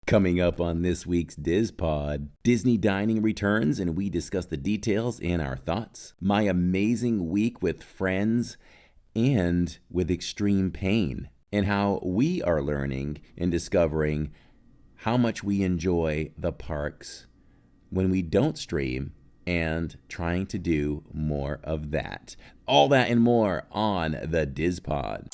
Coming up on this week's DIZ Pod, Disney dining returns and we discuss the details and our thoughts. My amazing week with friends and with extreme pain, and how we are learning and discovering how much we enjoy the parks when we don't stream and trying to do more of that. All that and more on the DIZ Pod.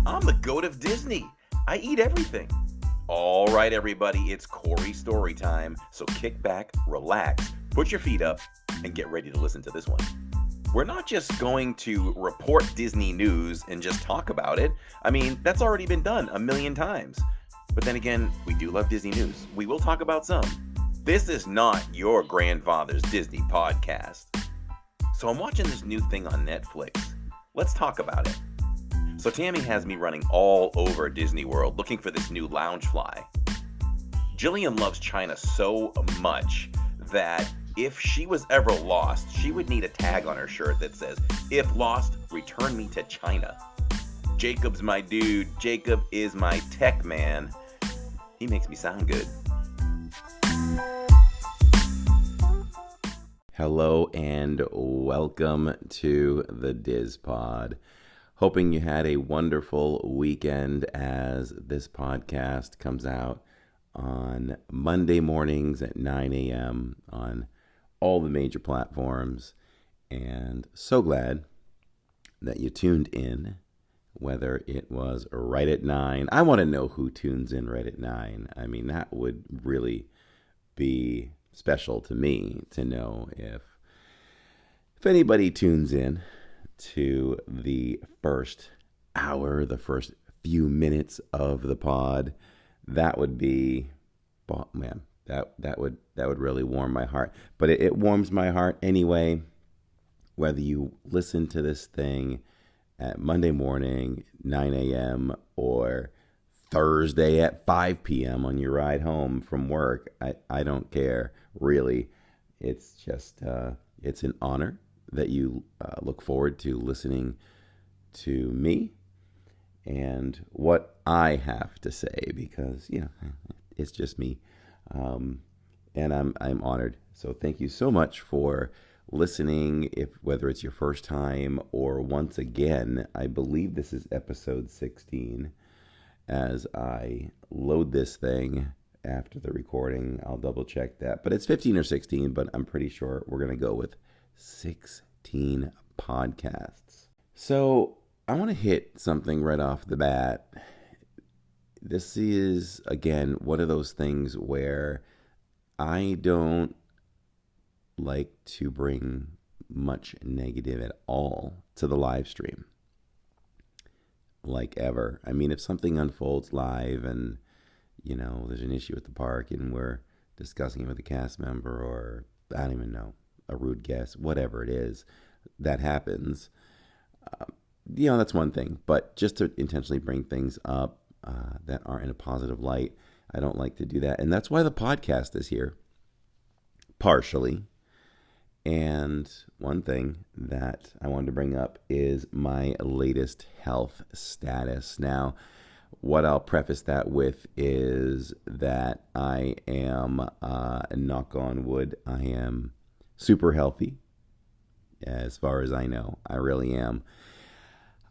I'm the goat of Disney. I eat everything. All right, everybody, it's Corey story time. So kick back, relax, put your feet up, and get ready to listen to this one. We're not just going to report Disney news and just talk about it. I mean, that's already been done a million times. But then again, we do love Disney news. We will talk about some. This is not your grandfather's Disney podcast. So I'm watching this new thing on Netflix. Let's talk about it. So Tammy has me running all over Disney World looking for this new Loungefly. Jillian loves China so much that if she was ever lost, she would need a tag on her shirt that says, "If lost, return me to China." Jacob's my dude. Jacob is my tech man. He makes me sound good. Hello and welcome to the DIZ Pod. Hoping you had a wonderful weekend as this podcast comes out on Monday mornings at 9 a.m. on all the major platforms. And so glad that you tuned in, whether it was right at 9. I want to know who tunes in right at 9. I mean, that would really be special to me to know if anybody tunes in to the first hour, the first few minutes of the pod. That would be, man, that would really warm my heart. But it warms my heart anyway, whether you listen to this thing at Monday morning, 9 a.m., or Thursday at 5 p.m. on your ride home from work. I don't care, really. It's just, it's an honor that you look forward to listening to me and what I have to say, because it's just me, and I'm honored. So thank you so much for listening. Whether it's your first time or once again, I believe this is episode 16. As I load this thing after the recording, I'll double check that, but it's 15 or 16. But I'm pretty sure we're gonna go with 16 podcasts. So I want to hit something right off the bat. This is, again, one of those things where I don't like to bring much negative at all to the live stream, like ever. I mean, if something unfolds live and, there's an issue at the park and we're discussing it with a cast member, or I don't even know, a rude guest, whatever it is that happens, that's one thing. But just to intentionally bring things up that aren't in a positive light, I don't like to do that. And that's why the podcast is here, partially. And one thing that I wanted to bring up is my latest health status. Now, what I'll preface that with is that I am, knock on wood, I am super healthy, as far as I know. I really am.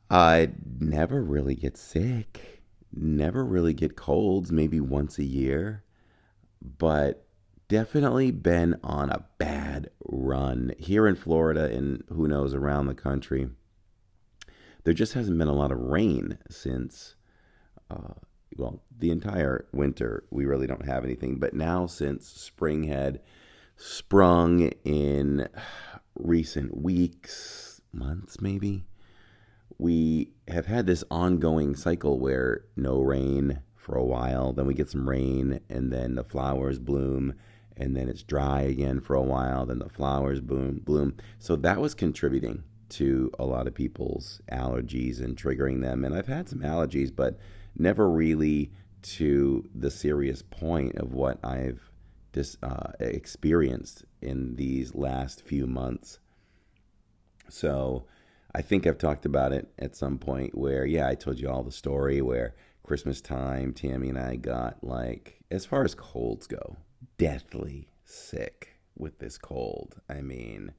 I never really get sick, never really get colds, maybe once a year, but definitely been on a bad run here in Florida and who knows around the country. There just hasn't been a lot of rain since, the entire winter. We really don't have anything, but now since spring had sprung in recent weeks, months maybe, we have had this ongoing cycle where no rain for a while, then we get some rain, and then the flowers bloom, and then it's dry again for a while, then the flowers bloom. So that was contributing to a lot of people's allergies and triggering them. And I've had some allergies, but never really to the serious point of what I've experienced in these last few months. So I think I've talked about it at some point where, yeah, I told you all the story where Christmas time, Tammy and I got, like, as far as colds go, deathly sick with this cold. I mean,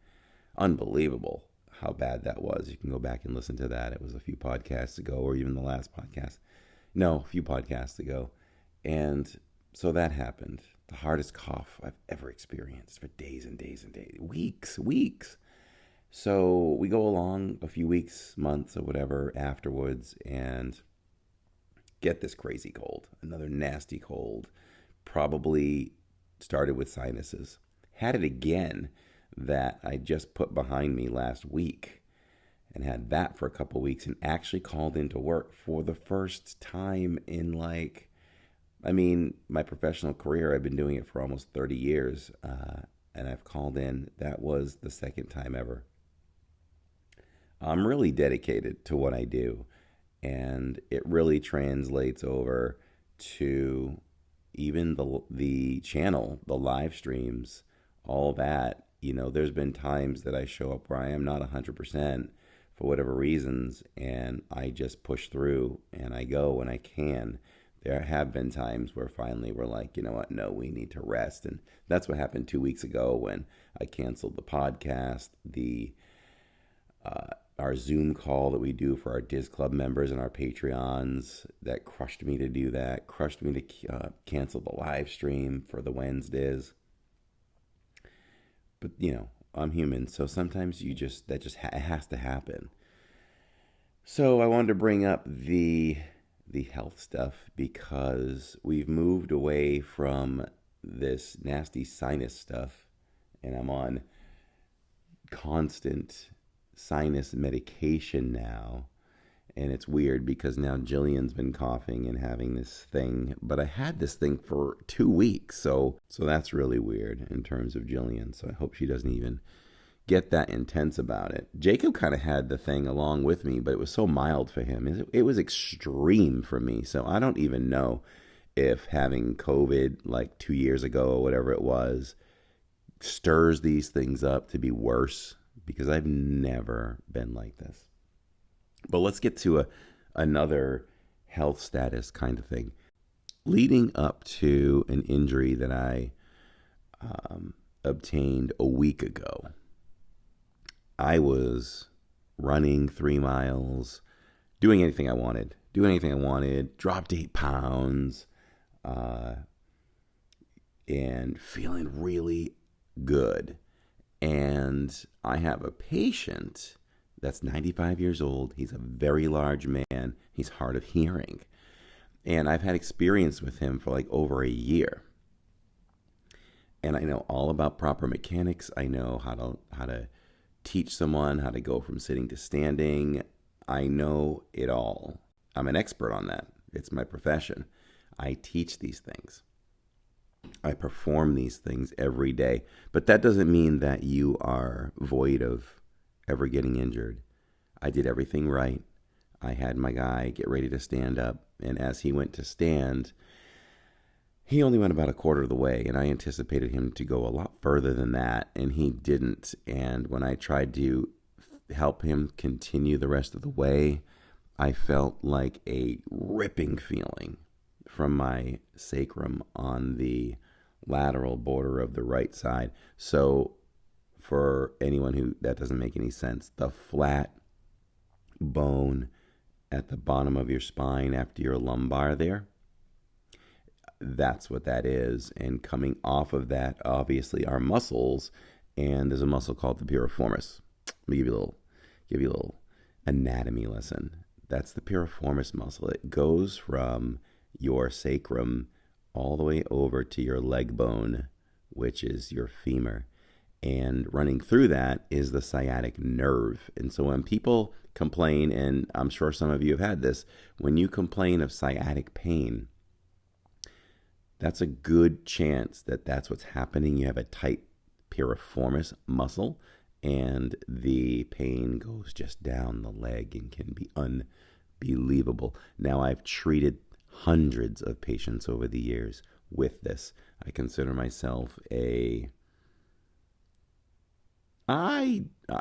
unbelievable how bad that was. You can go back and listen to that. It was a few podcasts ago, or even the last podcast. No, a few podcasts ago. And so that happened. The hardest cough I've ever experienced for days and days and days, weeks. So we go along a few weeks, months, or whatever afterwards and get this crazy cold, another nasty cold. Probably started with sinuses. Had it again that I just put behind me last week and had that for a couple of weeks and actually called into work for the first time in my professional career. I've been doing it for almost 30 years and I've called in. That was the second time ever. I'm really dedicated to what I do, and it really translates over to even the channel, the live streams, all that. There's been times that I show up where I am not 100% for whatever reasons, and I just push through and I go when I can. There have been times where finally we're like, you know what, no, we need to rest. And that's what happened 2 weeks ago when I canceled the podcast, our Zoom call that we do for our DIZ Club members and our Patreons. That crushed me to do that, crushed me to cancel the live stream for the Wednesdays. But, I'm human, so sometimes it has to happen. So I wanted to bring up the health stuff because we've moved away from this nasty sinus stuff, and I'm on constant sinus medication now. And it's weird because now Jillian's been coughing and having this thing, but I had this thing for 2 weeks. So that's really weird in terms of Jillian. So I hope she doesn't even get that intense about it. Jacob kind of had the thing along with me, but it was so mild for him. It was extreme for me. So I don't even know if having COVID like 2 years ago or whatever it was stirs these things up to be worse, because I've never been like this. But let's get to another health status kind of thing. Leading up to an injury that I obtained a week ago, I was running 3 miles, doing anything I wanted, dropped 8 pounds, and feeling really good. And I have a patient that's 95 years old. He's a very large man. He's hard of hearing. And I've had experience with him for like over a year. And I know all about proper mechanics. I know how to teach someone how to go from sitting to standing. I know it all. I'm an expert on that. It's my profession. I teach these things. I perform these things every day. But that doesn't mean that you are void of ever getting injured. I did everything right. I had my guy get ready to stand up, and as he went to stand, he only went about a quarter of the way, and I anticipated him to go a lot further than that, and he didn't. And when I tried to help him continue the rest of the way, I felt like a ripping feeling from my sacrum on the lateral border of the right side. So for anyone who that doesn't make any sense, the flat bone at the bottom of your spine after your lumbar there, that's what that is. And coming off of that, obviously, are muscles, and there's a muscle called the piriformis. Let me give you a little anatomy lesson. That's the piriformis muscle. It goes from your sacrum all the way over to your leg bone, which is your femur. And running through that is the sciatic nerve. And so when people complain, and I'm sure some of you have had this, when you complain of sciatic pain, that's a good chance that that's what's happening. You have a tight piriformis muscle, and the pain goes just down the leg and can be unbelievable. Now, I've treated hundreds of patients over the years with this. I consider myself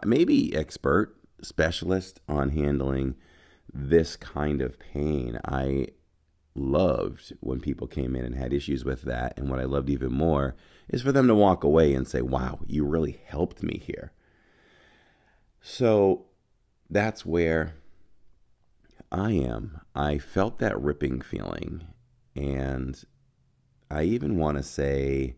maybe expert, specialist on handling this kind of pain. I loved when people came in and had issues with that. And what I loved even more is for them to walk away and say, wow, you really helped me here. So that's where I am. I felt that ripping feeling. And I even want to say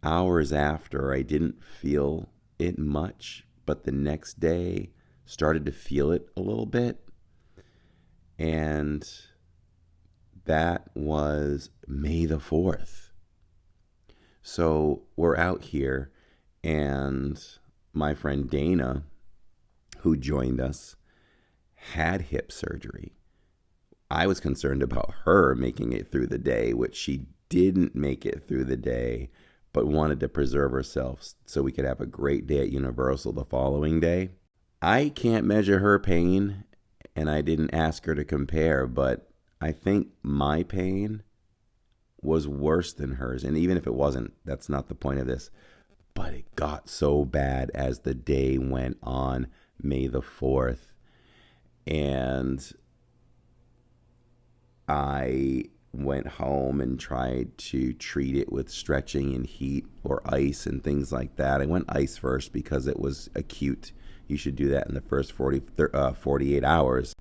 hours after, I didn't feel it much, but the next day started to feel it a little bit. And that was May the 4th. So we're out here, and my friend Dana, who joined us, had hip surgery. I was concerned about her making it through the day, which she didn't make it through the day, but wanted to preserve herself so we could have a great day at Universal the following day. I can't measure her pain, and I didn't ask her to compare, but I think my pain was worse than hers. And even if it wasn't, that's not the point of this. But it got so bad as the day went on, May the 4th. And I went home and tried to treat it with stretching and heat or ice and things like that. I went ice first because it was acute. You should do that in the first 48 hours.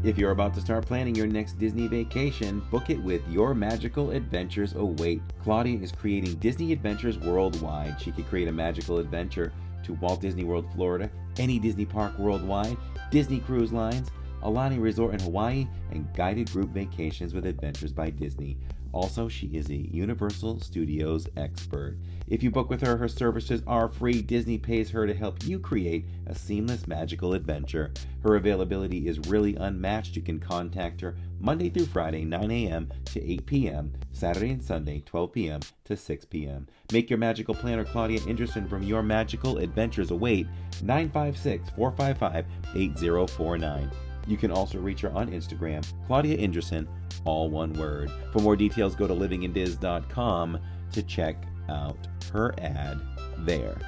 If you're about to start planning your next Disney vacation, book it with Your Magical Adventures Await. Claudia is creating Disney adventures worldwide. She could create a magical adventure to Walt Disney World, Florida, any Disney park worldwide, Disney Cruise Lines, Alani Resort in Hawaii, and guided group vacations with Adventures by Disney. Also, she is a Universal Studios expert. If you book with her, her services are free. Disney pays her to help you create a seamless magical adventure. Her availability is really unmatched. You can contact her Monday through Friday, 9 a.m. to 8 p.m., Saturday and Sunday, 12 p.m. to 6 p.m. Make your magical planner Claudia Ingerson from Your Magical Adventures Await, 956-455-8049. You can also reach her on Instagram, Claudia Ingerson, all one word. For more details, go to livingindiz.com to check out her ad there.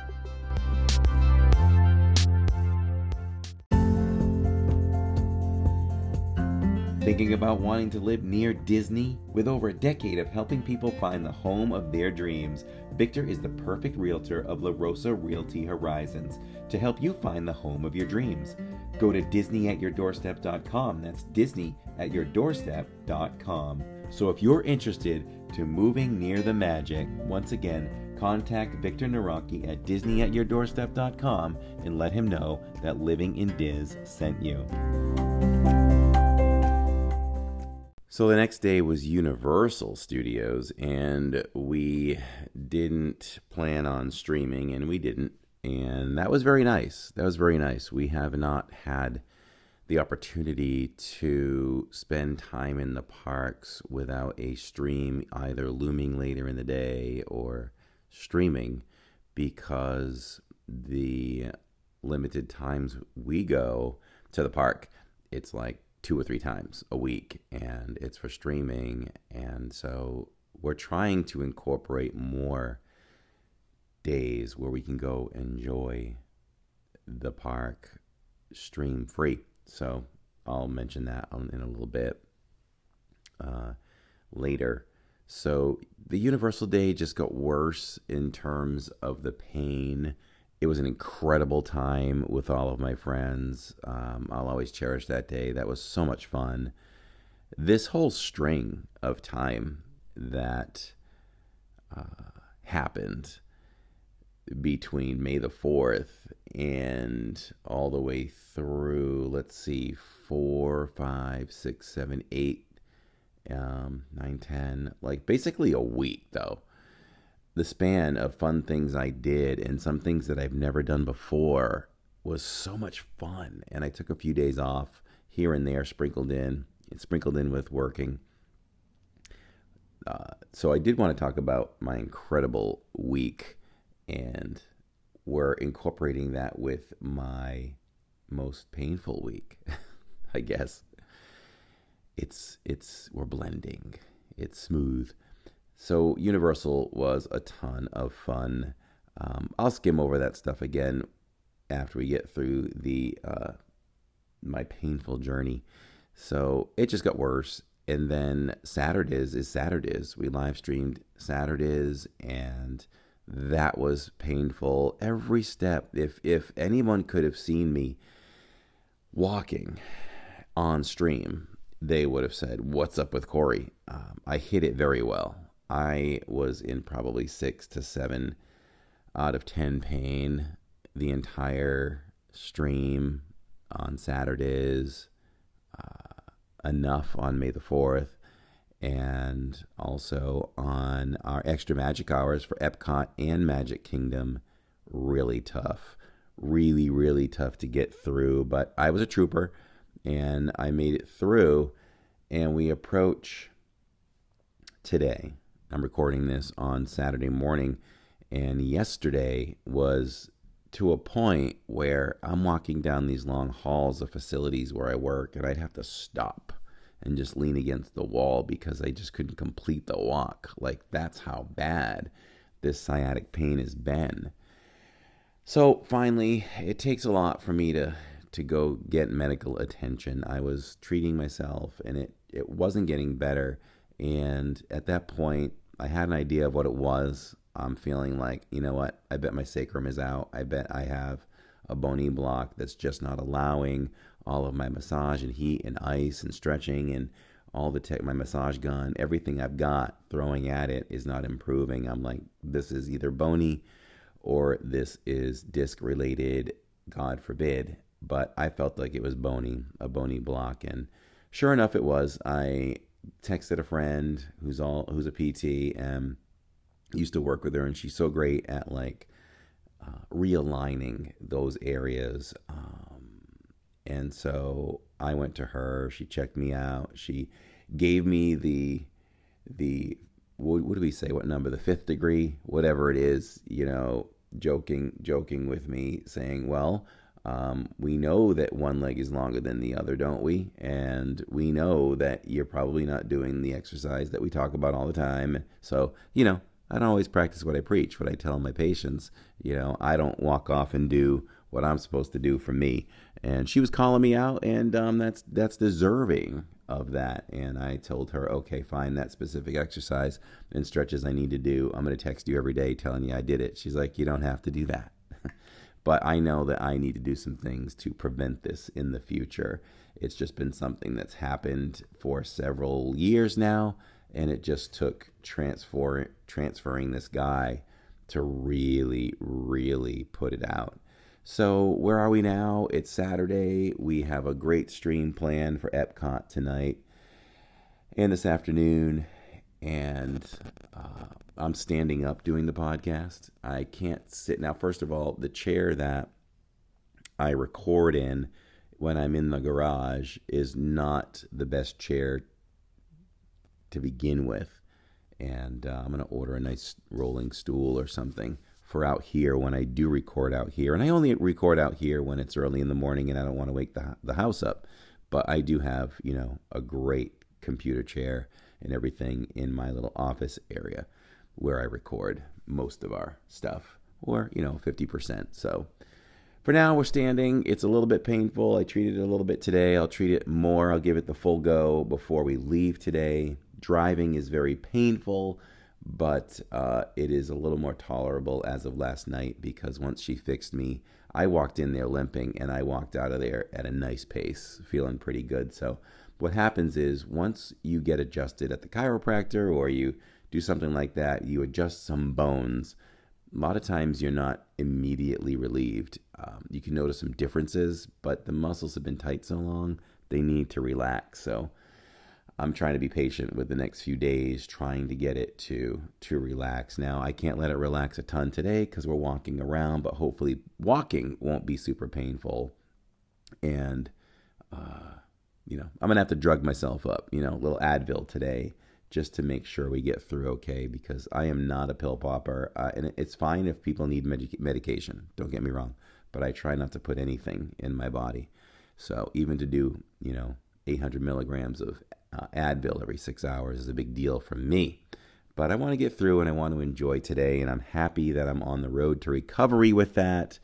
Thinking about wanting to live near Disney? With over a decade of helping people find the home of their dreams, Victor is the perfect realtor of La Rosa Realty Horizons to help you find the home of your dreams. Go to DisneyAtYourDoorstep.com. That's DisneyAtYourDoorstep.com. So if you're interested to moving near the magic, once again, contact Victor Naraki at DisneyAtYourDoorstep.com and let him know that Living in Diz sent you. So the next day was Universal Studios, and we didn't plan on streaming, and we didn't. And that was very nice. That was very nice. We have not had the opportunity to spend time in the parks without a stream either looming later in the day or streaming, because the limited times we go to the park, it's like 2 or 3 times a week, and it's for streaming. And so we're trying to incorporate more days where we can go enjoy the park stream free. So I'll mention that in a little bit later. So the Universal Day just got worse in terms of the pain. It was an incredible time with all of my friends. I'll always cherish that day. That was so much fun. This whole string of time that happened between May the 4th and all the way through, let's see, 4, 5, 6, 7, 8, 9, 10, like basically a week though. The span of fun things I did and some things that I've never done before was so much fun. And I took a few days off here and there, sprinkled in with working. So I did want to talk about my incredible week, and we're incorporating that with my most painful week. I guess we're blending. It's smooth. So Universal was a ton of fun. I'll skim over that stuff again after we get through the my painful journey. So it just got worse. And then Saturdays is Saturdays. We live streamed Saturdays, and that was painful every step. If anyone could have seen me walking on stream, they would have said, "What's up with Corey?" I hit it very well. I was in probably 6 to 7 out of 10 pain the entire stream on Saturdays, enough on May the 4th, and also on our extra magic hours for Epcot and Magic Kingdom. Really tough. Really, really tough to get through. But I was a trooper, and I made it through, and we approach today. I'm recording this on Saturday morning, and yesterday was to a point where I'm walking down these long halls of facilities where I work, and I'd have to stop and just lean against the wall because I just couldn't complete the walk. Like, that's how bad this sciatic pain has been. So finally, it takes a lot for me to go get medical attention. I was treating myself, and it wasn't getting better. And at that point, I had an idea of what it was. I'm feeling like, you know what? I bet my sacrum is out. I bet I have a bony block that's just not allowing all of my massage and heat and ice and stretching and all the my massage gun, everything I've got throwing at it is not improving. I'm like, this is either bony or this is disc related, God forbid. But I felt like it was bony, a bony block. And sure enough, it was. I texted a friend who's a PT and used to work with her, and she's so great at realigning those areas. And so I went to her. She checked me out. She gave me the what do we say? What number? The 5th degree, whatever it is. Joking with me, saying, "Well, we know that one leg is longer than the other, don't we? And we know that you're probably not doing the exercise that we talk about all the time. So, I don't always practice what I preach, what I tell my patients. I don't walk off and do what I'm supposed to do for me." And she was calling me out, and that's deserving of that. And I told her, okay, fine, that specific exercise and stretches I need to do, I'm going to text you every day telling you I did it. She's like, you don't have to do that. But I know that I need to do some things to prevent this in the future. It's just been something that's happened for several years now, and it just took transferring this guy to really, really put it out. So where are we now? It's Saturday. We have a great stream planned for Epcot tonight and this afternoon, and I'm standing up doing the podcast. I can't sit. Now, first of all, the chair that I record in when I'm in the garage is not the best chair to begin with. And I'm going to order a nice rolling stool or something for out here when I do record out here. And I only record out here when it's early in the morning and I don't want to wake the house up. But I do have, a great computer chair and everything in my little office area where I record most of our stuff, or 50%. So for now, we're standing. It's a little bit painful. I treated it a little bit today. I'll treat it more. I'll give it the full go before we leave today. Driving is very painful, but it is a little more tolerable as of last night, because once she fixed me, I walked in there limping and I walked out of there at a nice pace, feeling pretty good. So what happens is, once you get adjusted at the chiropractor or you do something like that, you adjust some bones, a lot of times you're not immediately relieved. You can notice some differences, but the muscles have been tight so long, they need to relax. So I'm trying to be patient with the next few days, trying to get it to relax. Now, I can't let it relax a ton today because we're walking around, but hopefully walking won't be super painful. And, I'm going to have to drug myself up, a little Advil today just to make sure we get through okay, because I am not a pill popper. And it's fine if people need medication, don't get me wrong, but I try not to put anything in my body. So even to do, 800 milligrams of Advil every 6 hours is a big deal for me. But I want to get through and I want to enjoy today. And I'm happy that I'm on the road to recovery with that.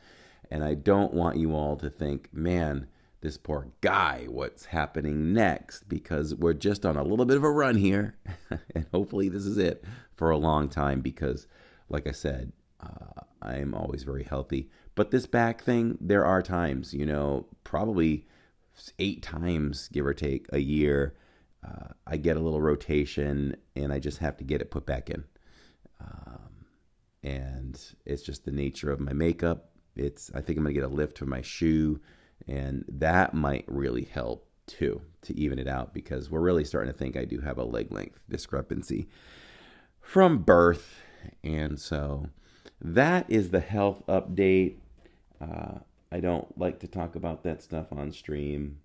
And I don't want you all to think, man, this poor guy, what's happening next? Because we're just on a little bit of a run here. And hopefully this is it for a long time because, like I said, I'm always very healthy. But this back thing, there are times, probably 8 times, give or take, a year, I get a little rotation and I just have to get it put back in. And it's just the nature of my makeup. I think I'm going to get a lift for my shoe, and that might really help too to even it out because we're really starting to think I do have a leg length discrepancy from birth. And so that is the health update. I don't like to talk about that stuff on stream,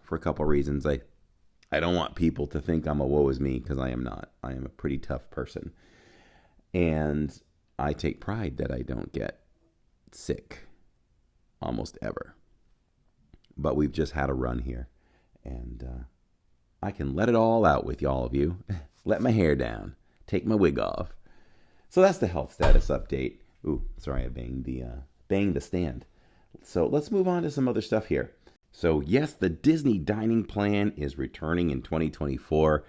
for a couple of reasons. I don't want people to think I'm a woe is me because I am not. I am a pretty tough person. And I take pride that I don't get sick almost ever. But we've just had a run here. And I can let it all out with all of you. Let my hair down. Take my wig off. So that's the health status update. Ooh, sorry, I banged the stand. So let's move on to some other stuff here. So yes, the Disney dining plan is returning in 2024.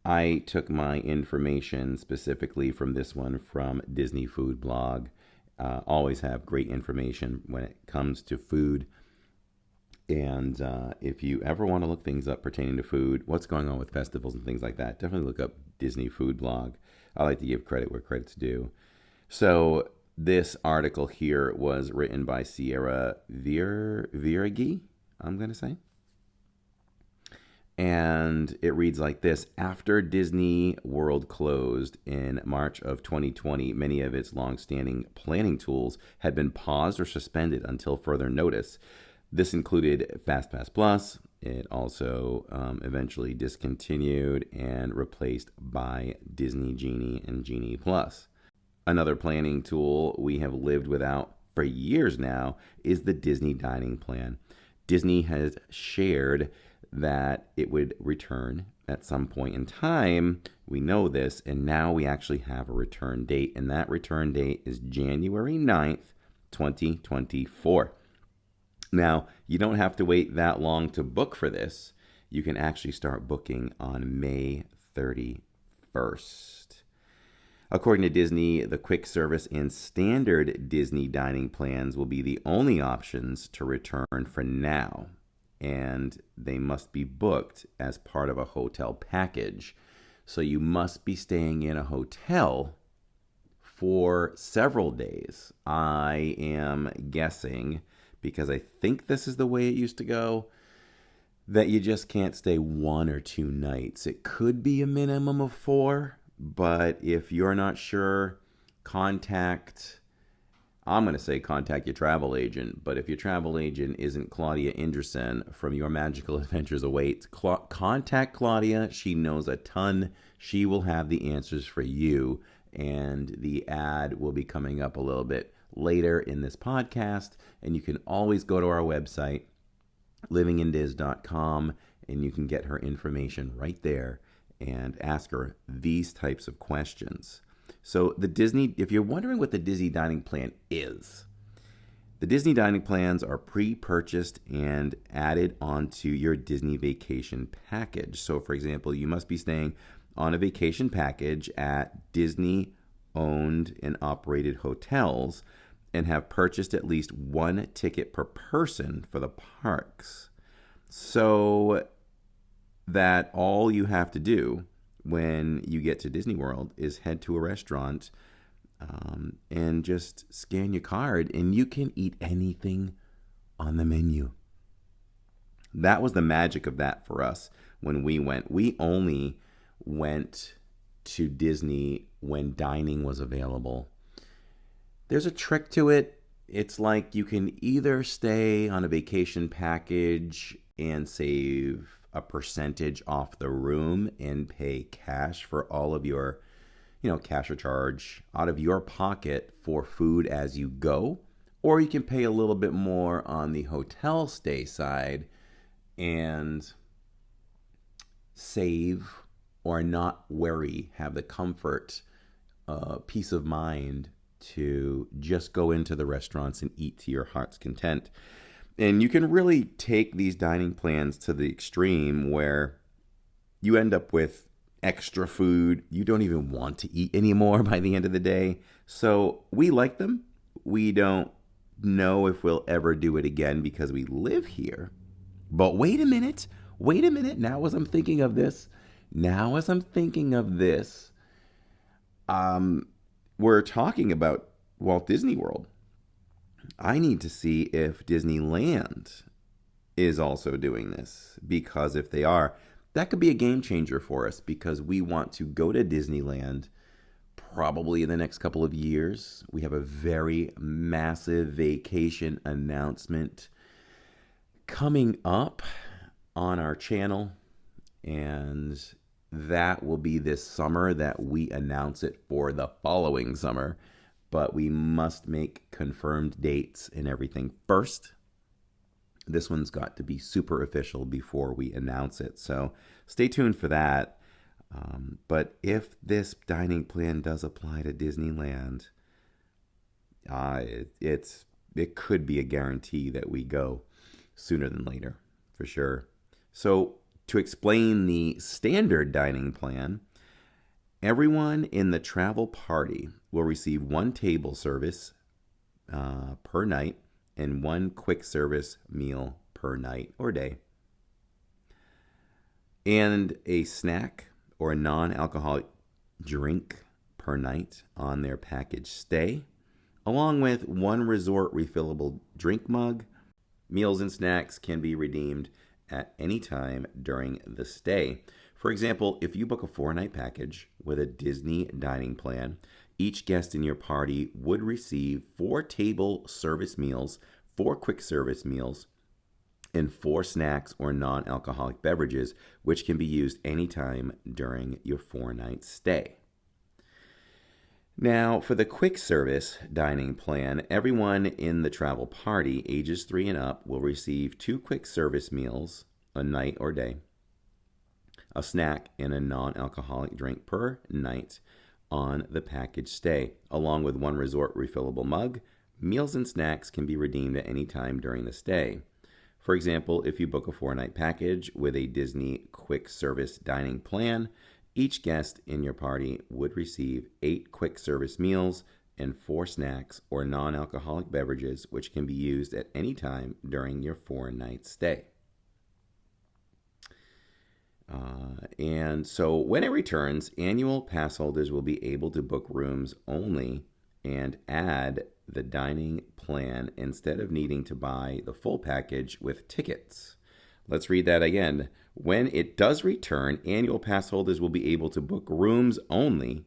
I took my information specifically from this one from Disney Food Blog. Always have great information when it comes to food. And if you ever want to look things up pertaining to food, what's going on with festivals and things like that, definitely look up Disney Food Blog. I like to give credit where credit's due. So this article here was written by Sierra Viragi, I'm going to say. And it reads like this. After Disney World closed in March of 2020, many of its long-standing planning tools had been paused or suspended until further notice. This included FastPass Plus. It also eventually discontinued and replaced by Disney Genie and Genie Plus. Another planning tool we have lived without for years now is the Disney Dining Plan. Disney has shared that it would return at some point in time. We know this, and now we actually have a return date, and that return date is January 9th, 2024. Now, you don't have to wait that long to book for this. You can actually start booking on May 31st. According to Disney, the quick service and standard Disney dining plans will be the only options to return for now, and they must be booked as part of a hotel package. So you must be staying in a hotel for several days. I am guessing, because I think this is the way it used to go, that you just can't stay 1 or 2 nights. It could be a minimum of 4, but if you're not sure, contact your travel agent. But if your travel agent isn't Claudia Inderson from Your Magical Adventures Awaits, contact Claudia. She knows a ton. She will have the answers for you. And the ad will be coming up a little bit later in this podcast. And you can always go to our website, livingindiz.com, and you can get her information right there and ask her these types of questions. So if you're wondering what the Disney Dining Plan is, the Disney Dining Plans are pre-purchased and added onto your Disney Vacation Package. So, for example, you must be staying on a vacation package at Disney-owned and operated hotels and have purchased at least 1 ticket per person for the parks. So that all you have to do when you get to Disney World is head to a restaurant and just scan your card, and you can eat anything on the menu. That was the magic of that for us when we went. We only went to Disney when dining was available. There's a trick to it. It's like you can either stay on a vacation package and save a percentage off the room and pay cash for all of your, cash or charge out of your pocket for food as you go. Or you can pay a little bit more on the hotel stay side and save or not worry, have the comfort, peace of mind to just go into the restaurants and eat to your heart's content. And you can really take these dining plans to the extreme where you end up with extra food you don't even want to eat anymore by the end of the day. So we like them. We don't know if we'll ever do it again because we live here. But wait a minute. Now as I'm thinking of this, we're talking about Walt Disney World. I need to see if Disneyland is also doing this, because if they are, that could be a game changer for us, because we want to go to Disneyland probably in the next couple of years. We have a very massive vacation announcement coming up on our channel, and that will be this summer that we announce it for the following summer. But we must make confirmed dates and everything first. This one's got to be super official before we announce it. So stay tuned for that. But if this dining plan does apply to Disneyland, it could be a guarantee that we go sooner than later, for sure. So to explain the standard dining plan, everyone in the travel party will receive one table service per night and one quick service meal per night or day, and a snack or a non-alcoholic drink per night on their package stay, along with one resort refillable drink mug. Meals and snacks can be redeemed at any time during the stay. For example, if you book a 4-night package with a Disney dining plan, each guest in your party would receive 4 table service meals, 4 quick service meals, and 4 snacks or non-alcoholic beverages, which can be used anytime during your 4-night stay. Now, for the quick service dining plan, everyone in the travel party, ages 3 and up, will receive 2 quick service meals a night or day, a snack, and a non-alcoholic drink per night on the package stay, along with one resort refillable mug. Meals and snacks can be redeemed at any time during the stay. For example, if you book a 4-night package with a Disney quick service dining plan, each guest in your party would receive 8 quick service meals and 4 snacks or non-alcoholic beverages, which can be used at any time during your 4-night stay. And so when it returns, annual pass holders will be able to book rooms only and add the dining plan instead of needing to buy the full package with tickets. Let's read that again. When it does return, annual pass holders will be able to book rooms only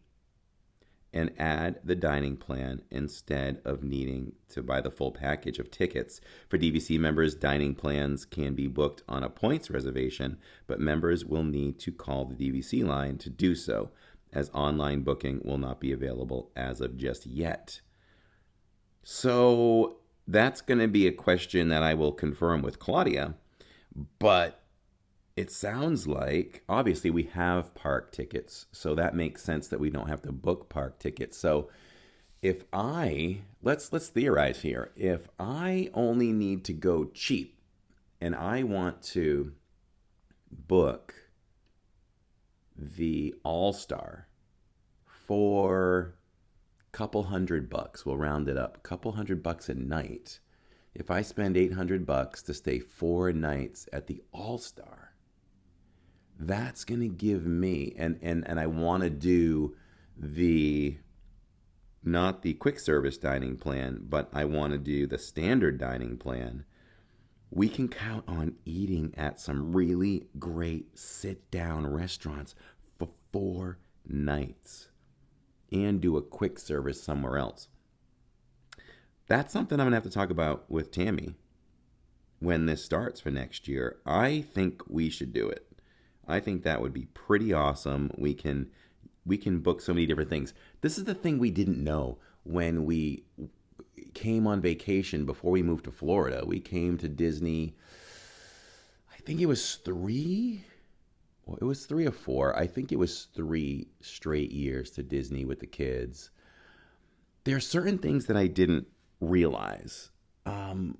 and add the dining plan instead of needing to buy the full package of tickets. For DVC members, dining plans can be booked on a points reservation, but members will need to call the DVC line to do so, as online booking will not be available as of just yet. So that's going to be a question that I will confirm with Claudia, but it sounds like, obviously, we have park tickets, so that makes sense that we don't have to book park tickets. So if let's theorize here. If I only need to go cheap and I want to book the All-Star for a couple $100, we'll round it up, a couple $100 a night. If I spend $800 to stay 4 nights at the All-Star, that's going to give me, and I want to do not the quick service dining plan, but I want to do the standard dining plan. We can count on eating at some really great sit-down restaurants for 4 nights and do a quick service somewhere else. That's something I'm going to have to talk about with Tammy when this starts for next year. I think we should do it. I think that would be pretty awesome. We can book so many different things. This is the thing we didn't know when we came on vacation before we moved to Florida. We came to Disney, I think it was 3 well, it was 3 or 4. I think it was 3 straight years to Disney with the kids. There are certain things that I didn't realize. When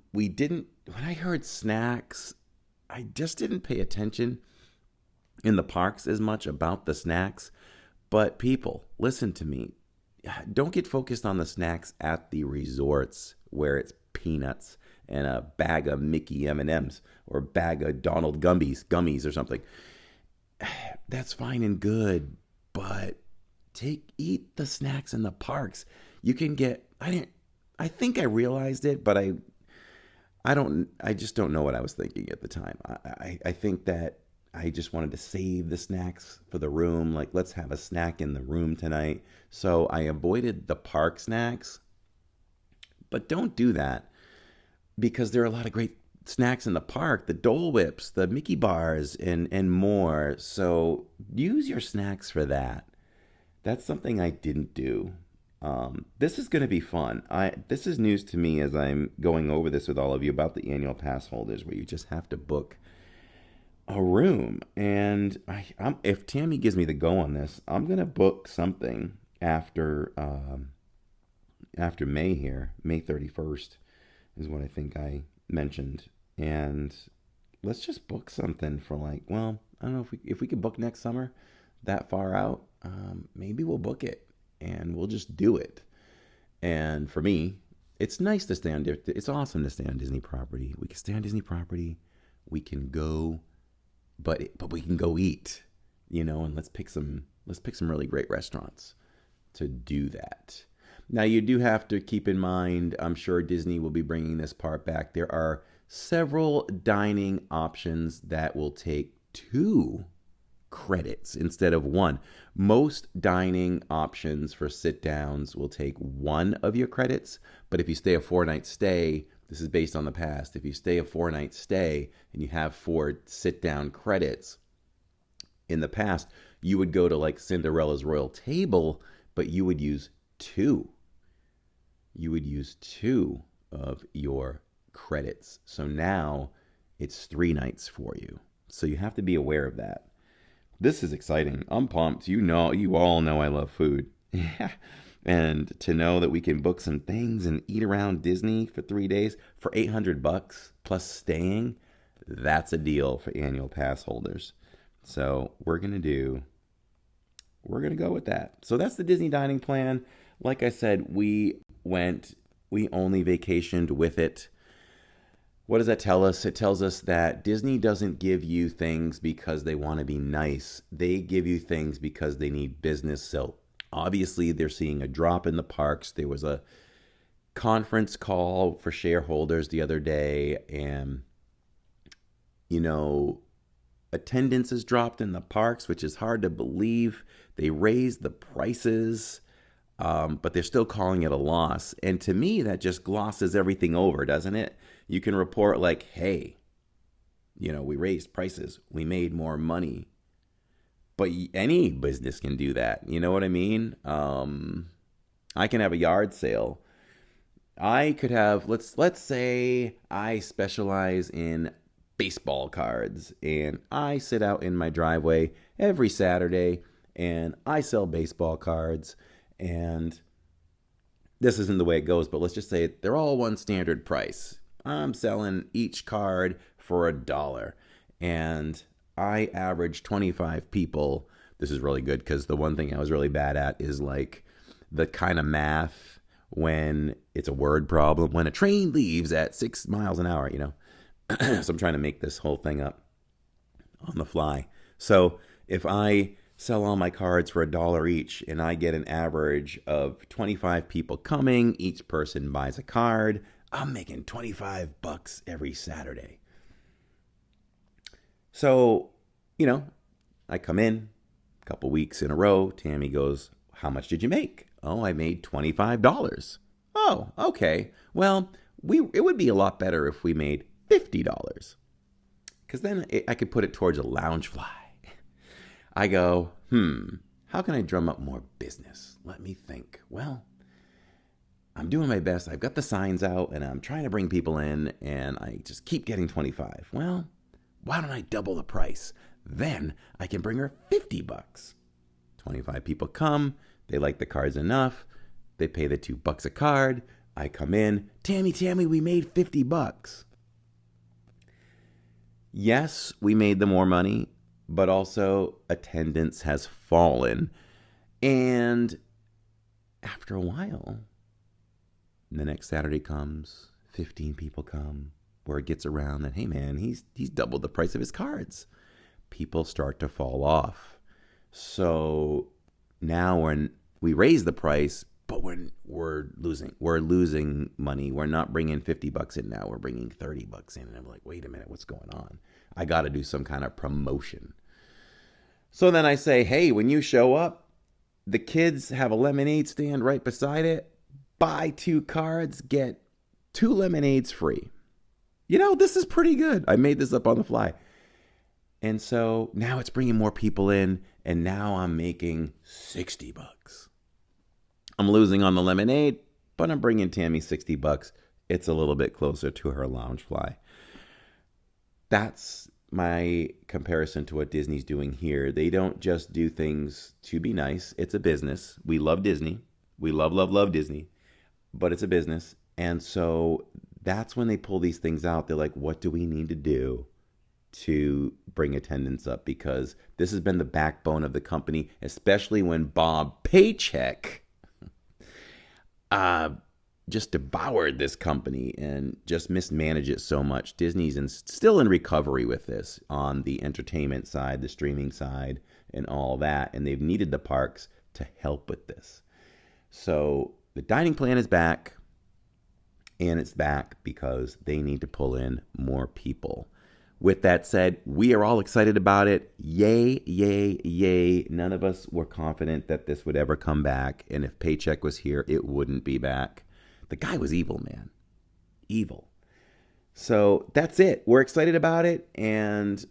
I heard snacks, I just didn't pay attention in the parks as much about the snacks. But people, listen to me. Don't get focused on the snacks at the resorts where it's peanuts and a bag of Mickey M&Ms or a bag of Donald gummies or something. That's fine and good, but eat the snacks in the parks. You can get I think I realized it, but I just don't know what I was thinking at the time. I think that I just wanted to save the snacks for the room. Like, let's have a snack in the room tonight. So I avoided the park snacks. But don't do that, because there are a lot of great snacks in the park, the Dole Whips, the Mickey bars, and more. So use your snacks for that. That's something I didn't do. This is going to be fun. This is news to me as I'm going over this with all of you about the annual pass holders, where you just have to book a room. And if Tammy gives me the go on this, I'm going to book something after May here. May 31st is what I think I mentioned. And let's just book something for, like, well, I don't know if we could book next summer that far out. Maybe we'll book it and we'll just do it. And for me, it's nice to stay on. It's awesome to stay on Disney property. We can stay on Disney property. We can go, but we can go eat, and let's pick some really great restaurants to do that. Now, you do have to keep in mind, I'm sure Disney will be bringing this part back. There are several dining options that will take 2 credits instead of 1. Most dining options for sit-downs will take 1 of your credits, but if you stay a 4-night stay, this is based on the past, if you stay a 4-night stay and you have 4 sit-down credits, in the past, you would go to, like, Cinderella's Royal Table, but you would use 2. You would use 2 of your credits. So now it's 3 nights for you. So you have to be aware of that. This is exciting. I'm pumped. You all know I love food. And to know that we can book some things and eat around Disney for 3 days for $800 plus staying, that's a deal for annual pass holders. So we're going to go with that. So that's the Disney dining plan. Like I said, we only vacationed with it. What does that tell us? It tells us that Disney doesn't give you things because they want to be nice. They give you things because they need business. So obviously they're seeing a drop in the parks. There was a conference call for shareholders the other day, and, attendance has dropped in the parks, which is hard to believe. They raised the prices, but they're still calling it a loss. And to me, that just glosses everything over, doesn't it? You can report like, hey, we raised prices. We made more money. But any business can do that. You know what I mean? I can have a yard sale. I could have, let's say I specialize in baseball cards, and I sit out in my driveway every Saturday and I sell baseball cards. And this isn't the way it goes, but let's just say they're all one standard price. I'm selling each card for $1, and I average 25 people. This is really good because the one thing I was really bad at is like the kind of math when it's a word problem. When a train leaves at 6 miles an hour, So I'm trying to make this whole thing up on the fly. So if I sell all my cards for $1 each and I get an average of 25 people coming, each person buys a card, I'm making $25 every Saturday. So, I come in a couple weeks in a row. Tammy goes, how much did you make? Oh, I made $25. Oh, okay. Well, it would be a lot better if we made $50. Because then I could put it towards a lounge fly. I go, how can I drum up more business? Let me think. Well, I'm doing my best. I've got the signs out and I'm trying to bring people in, and I just keep getting 25. Well, why don't I double the price? Then I can bring her $50. 25 people come. They like the cards enough. They pay the $2 a card. I come in. Tammy, we made $50. Yes, we made the more money, but also attendance has fallen. And after a while, the next Saturday comes, 15 people come. Word gets around that, hey man, he's doubled the price of his cards. People start to fall off. So now when we raise the price, but when we're losing money. We're not bringing $50 in now. We're bringing $30 in. And I'm like, wait a minute, what's going on? I got to do some kind of promotion. So then I say, hey, when you show up, the kids have a lemonade stand right beside it. Buy 2 cards, get 2 lemonades free. This is pretty good. I made this up on the fly. And so now it's bringing more people in, and now I'm making $60. I'm losing on the lemonade, but I'm bringing Tammy $60. It's a little bit closer to her lounge fly. That's my comparison to what Disney's doing here. They don't just do things to be nice. It's a business. We love Disney. We love Disney, but it's a business. And so that's when they pull these things out. They're like, what do we need to do to bring attendance up? Because this has been the backbone of the company, especially when Bob Paycheck just devoured this company and just mismanaged it so much. Disney's still in recovery with this on the entertainment side, the streaming side, and all that. And they've needed the parks to help with this. So the dining plan is back, and it's back because they need to pull in more people. With that said, we are all excited about it. Yay, yay, yay. None of us were confident that this would ever come back. And if Paycheck was here, it wouldn't be back. The guy was evil, man. Evil. So that's it. We're excited about it. And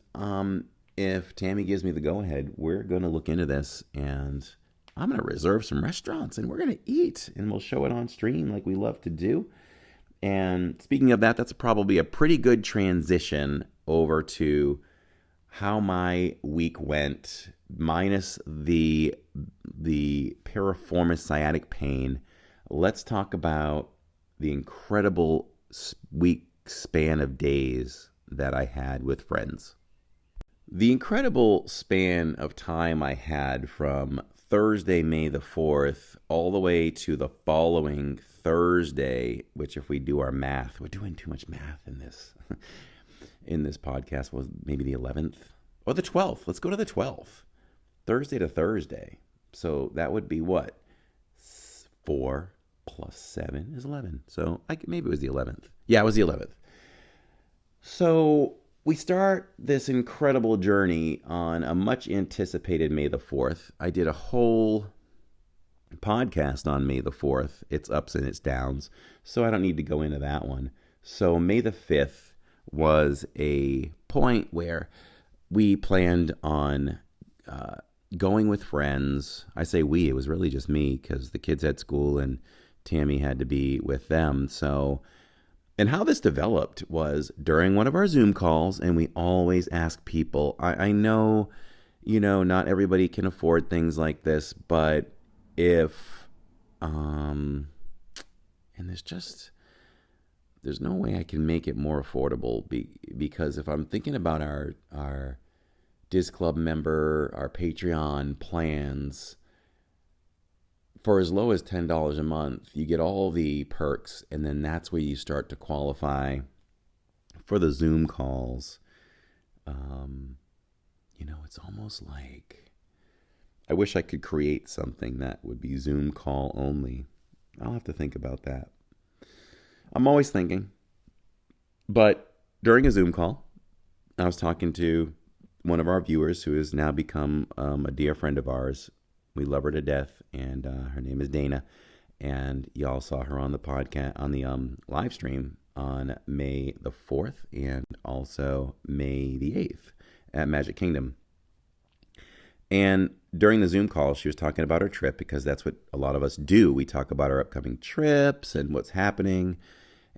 if Tammy gives me the go-ahead, we're going to look into this. And I'm going to reserve some restaurants. And we're going to eat. And we'll show it on stream like we love to do. And speaking of that, that's probably a pretty good transition over to how my week went, minus the piriformis sciatic pain. Let's talk about the incredible week span of days that I had with friends. The incredible span of time I had from Thursday, May the 4th, all the way to the following Thursday, which if we do our math, we're doing too much math in this podcast, was maybe the 11th or the 12th. Let's go to the 12th. Thursday to Thursday. So that would be what? 4 plus 7 is 11. So maybe it was the 11th. Yeah, it was the 11th. So we start this incredible journey on a much anticipated May the 4th. I did a whole podcast on May the 4th, its ups and its downs, so I don't need to go into that one. So May the 5th was a point where we planned on going with friends. I say we, it was really just me because the kids had school and Tammy had to be with them. So, and how this developed was during one of our Zoom calls, and we always ask people, I know, not everybody can afford things like this, but if, and there's no way I can make it more affordable because if I'm thinking about our DIZ Club member, our Patreon plans, for as low as $10 a month, you get all the perks, and then that's where you start to qualify for the Zoom calls. It's almost like I wish I could create something that would be Zoom call only. I'll have to think about that. I'm always thinking. But during a Zoom call, I was talking to one of our viewers who has now become a dear friend of ours. We love her to death, and her name is Dana. And y'all saw her on the podcast, on the live stream on May the 4th and also May the 8th at Magic Kingdom. And during the Zoom call, she was talking about her trip because that's what a lot of us do. We talk about our upcoming trips and what's happening.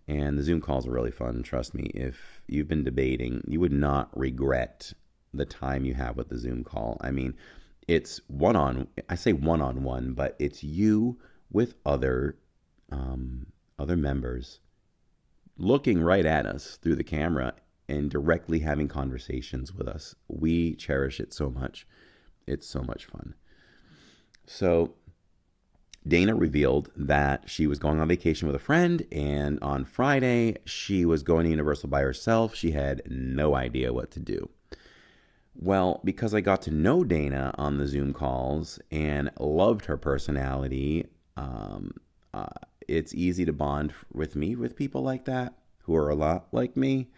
And the Zoom calls are really fun. Trust me, if you've been debating, you would not regret the time you have with the Zoom call. I mean, I say one-on-one, but it's you with other members looking right at us through the camera and directly having conversations with us. We cherish it so much. It's so much fun. So Dana revealed that she was going on vacation with a friend, and on Friday, she was going to Universal by herself. She had no idea what to do. Well, because I got to know Dana on the Zoom calls and loved her personality, it's easy to bond with people like that who are a lot like me.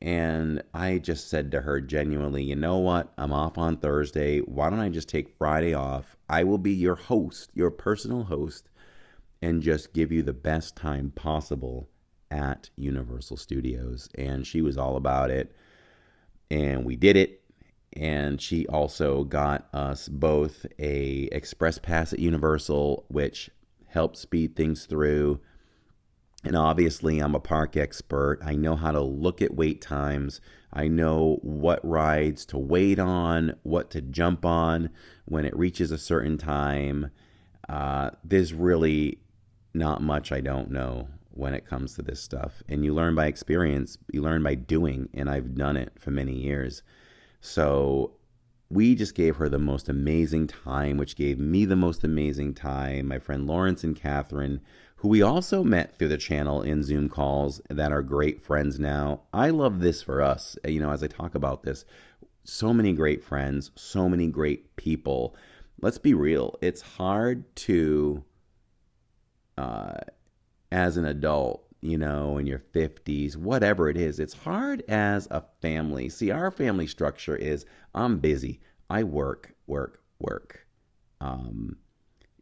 And I just said to her genuinely, you know what? I'm off on Thursday. Why don't I just take Friday off? I will be your host, your personal host, and just give you the best time possible at Universal Studios. And she was all about it. And we did it. And she also got us both a express pass at Universal, which helped speed things through. And obviously, I'm a park expert. I know how to look at wait times. I know what rides to wait on, what to jump on when it reaches a certain time. There's really not much I don't know when it comes to this stuff. And you learn by experience. You learn by doing. And I've done it for many years. So we just gave her the most amazing time, which gave me the most amazing time. My friend Lawrence and Catherine, who we also met through the channel in Zoom calls, that are great friends now. I love this for us. You know, as I talk about this, so many great friends, so many great people. Let's be real. It's hard to, as an adult, you know, in your 50s, whatever it is, it's hard as a family. See, our family structure is I'm busy. I work.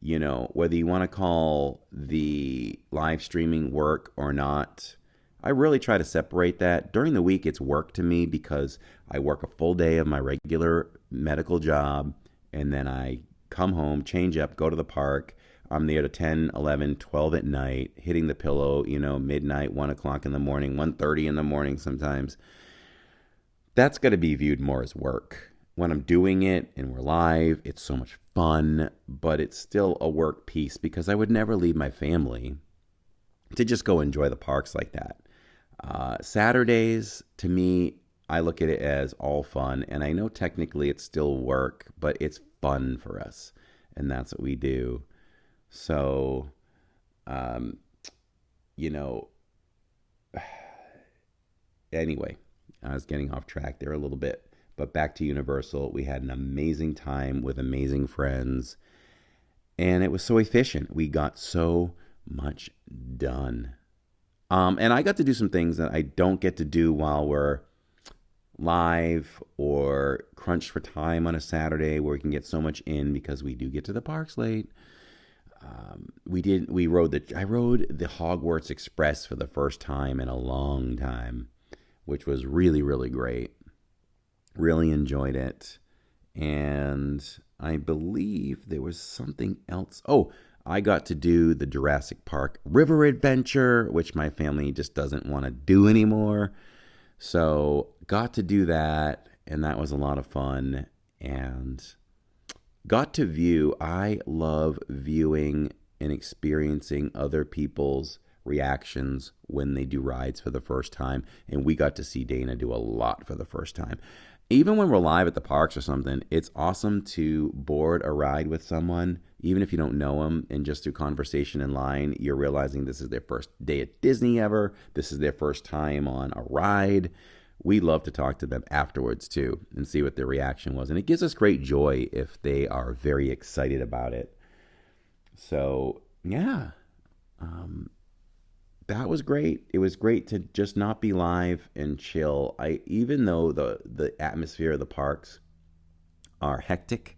You know, whether you want to call the live streaming work or not, I really try to separate that. During the week, it's work to me because I work a full day of my regular medical job, and then I come home, change up, go to the park. I'm there to 10, 11, 12 at night, hitting the pillow, you know, midnight, 1 o'clock in the morning, 1:30 in the morning sometimes. That's got to be viewed more as work. When I'm doing it and we're live, it's so much fun, but it's still a work piece because I would never leave my family to just go enjoy the parks like that. Saturdays, to me, I look at it as all fun, and I know technically it's still work, but it's fun for us, and that's what we do. So, you know, anyway, I was getting off track there a little bit. But back to Universal, we had an amazing time with amazing friends, and it was so efficient. We got so much done. And I got to do some things that I don't get to do while we're live or crunched for time on a Saturday, where we can get so much in because we do get to the parks late. I rode the Hogwarts Express for the first time in a long time, which was really, really great. Really enjoyed it. And I believe there was something else. Oh, I got to do the Jurassic Park River Adventure, which my family just doesn't want to do anymore. So got to do that, and that was a lot of fun. And I love viewing and experiencing other people's reactions when they do rides for the first time. And we got to see Dana do a lot for the first time. Even when we're live at the parks or something, it's awesome to board a ride with someone, even if you don't know them, and just through conversation in line, you're realizing this is their first day at Disney ever. This is their first time on a ride. We love to talk to them afterwards too and see what their reaction was. And it gives us great joy if they are very excited about it. So, yeah. That was great. It was great to just not be live and chill. Even though the atmosphere of the parks are hectic,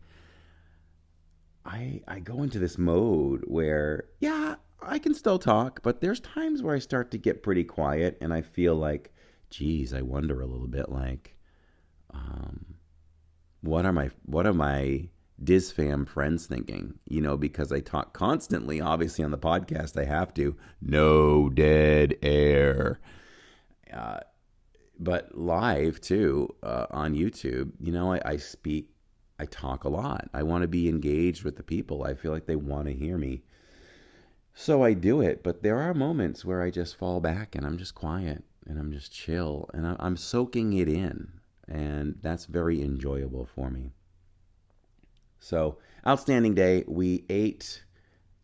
I go into this mode where, yeah, I can still talk, but there's times where I start to get pretty quiet, and I feel like, geez, I wonder a little bit like, what are my DIZ fam friends thinking? You know, because I talk constantly, obviously on the podcast, I have to, no dead air. but live too, on YouTube, I speak, I talk a lot. I want to be engaged with the people. I feel like they want to hear me. So I do it, but there are moments where I just fall back and I'm just quiet and I'm just chill and I'm soaking it in. And that's very enjoyable for me. So, outstanding day. We ate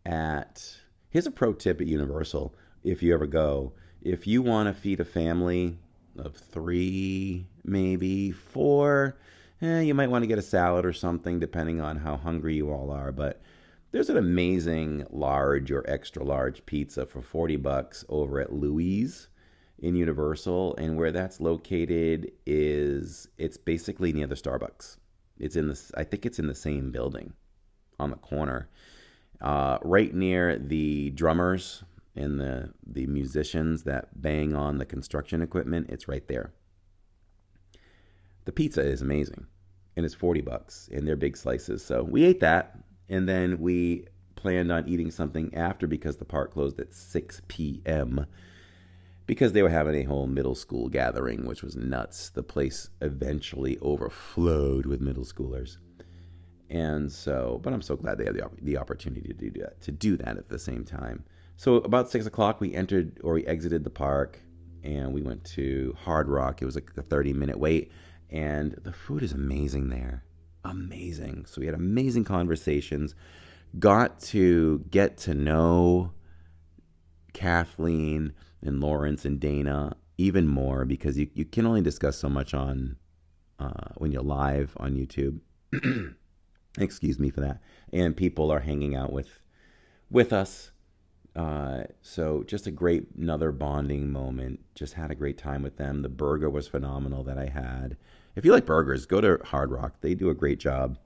here's a pro tip at Universal if you ever go. If you want to feed a family of 3, maybe 4, you might want to get a salad or something depending on how hungry you all are. But there's an amazing large or extra large pizza for $40 over at Louis in Universal, and where that's located it's basically near the Starbucks. I think it's in the same building on the corner, right near the drummers and the musicians that bang on the construction equipment. It's right there. The pizza is amazing, and it's $40, and they're big slices. So we ate that, and then we planned on eating something after because the park closed at 6 p.m. because they were having a whole middle school gathering, which was nuts. The place eventually overflowed with middle schoolers. And so, but I'm so glad they had the opportunity to do that at the same time. So about 6 o'clock, we exited the park, and we went to Hard Rock. It was like a 30-minute wait, and the food is amazing there. Amazing. So we had amazing conversations, got to get to know Kathleen and Lawrence and Dana even more, because you can only discuss so much on when you're live on YouTube. Excuse me for that. And people are hanging out with us. So just another bonding moment. Just had a great time with them. The burger was phenomenal that I had. If you like burgers, go to Hard Rock. They do a great job.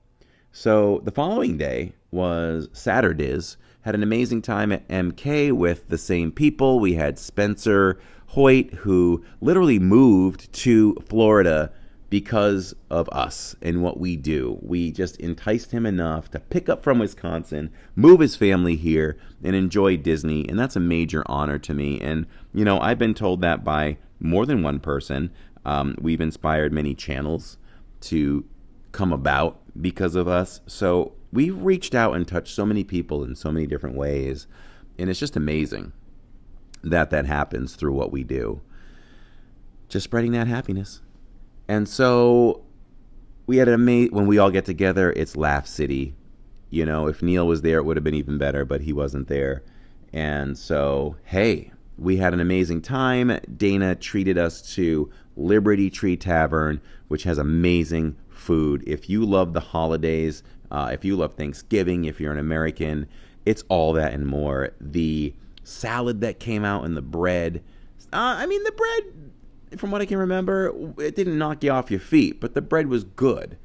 So the following day was Saturdays. Had an amazing time at MK with the same people. We had Spencer Hoyt, who literally moved to Florida because of us and what we do. We just enticed him enough to pick up from Wisconsin, move his family here, and enjoy Disney. And that's a major honor to me. And, I've been told that by more than one person. We've inspired many channels to come about because of us. So we've reached out and touched so many people in so many different ways. And it's just amazing that happens through what we do. Just spreading that happiness. And so we had when we all get together, it's Laugh City. If Neil was there, it would have been even better, but he wasn't there. And so, hey, we had an amazing time. Dana treated us to Liberty Tree Tavern, which has amazing food. If you love the holidays, if you love Thanksgiving, if you're an American, it's all that and more. The salad that came out and the bread, the bread, from what I can remember, it didn't knock you off your feet, but the bread was good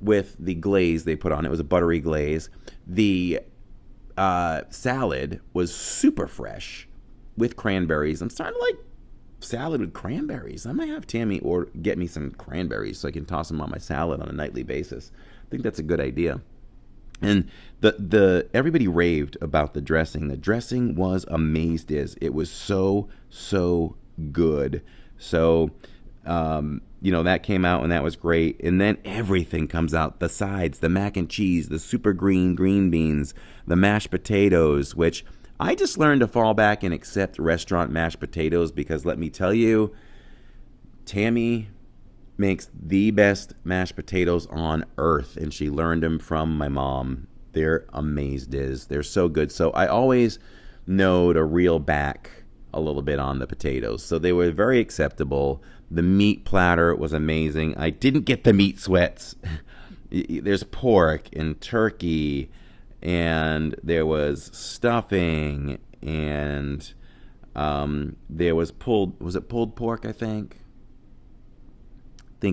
with the glaze they put on. It was a buttery glaze. The salad was super fresh with cranberries. I'm starting to like salad with cranberries. I might have Tammy or get me some cranberries so I can toss them on my salad on a nightly basis. I think that's a good idea. And the everybody raved about the dressing. The dressing was amazed. It was so good. So, that came out and that was great. And then everything comes out. The sides, the mac and cheese, the super green beans, the mashed potatoes, which I just learned to fall back and accept restaurant mashed potatoes because let me tell you, Tammy makes the best mashed potatoes on earth, and she learned them from my mom. They're amazed. They're so good. So I always know to reel back a little bit on the potatoes. So they were very acceptable. The meat platter was amazing. I didn't get the meat sweats. There's pork and turkey, and there was stuffing, and there was pulled pork, I think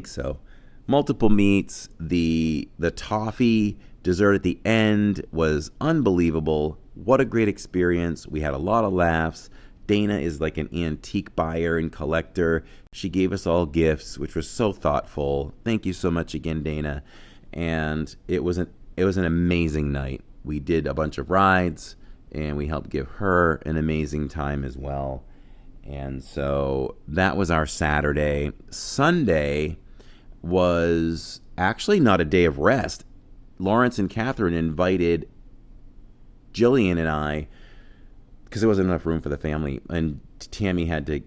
so. Multiple meats. The toffee dessert at the end was unbelievable. What a great experience. We had a lot of laughs. Dana is like an antique buyer and collector. She gave us all gifts, which was so thoughtful. Thank you so much again, Dana. And it was an amazing night. We did a bunch of rides, and we helped give her an amazing time as well. And so that was our Saturday. Sunday was actually not a day of rest. Lawrence and Catherine invited Jillian and I, because there wasn't enough room for the family, and Tammy had to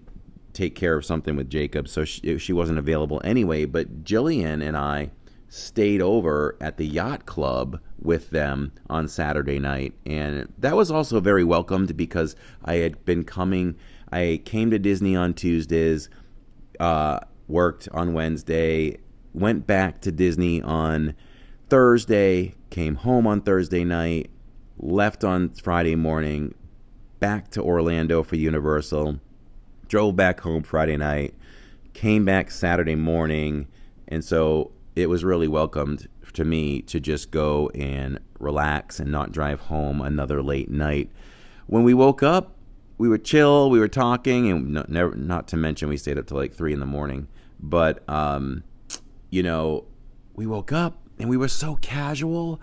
take care of something with Jacob, so she wasn't available anyway. But Jillian and I stayed over at the yacht club with them on Saturday night, and that was also very welcomed because I came to Disney on Tuesdays, worked on Wednesday, went back to Disney on Thursday, came home on Thursday night, left on Friday morning, back to Orlando for Universal, drove back home Friday night, came back Saturday morning, and so it was really welcomed to me to just go and relax and not drive home another late night. When we woke up, we were chill, we were talking, and not to mention we stayed up till like 3 in the morning. But, we woke up and we were so casual.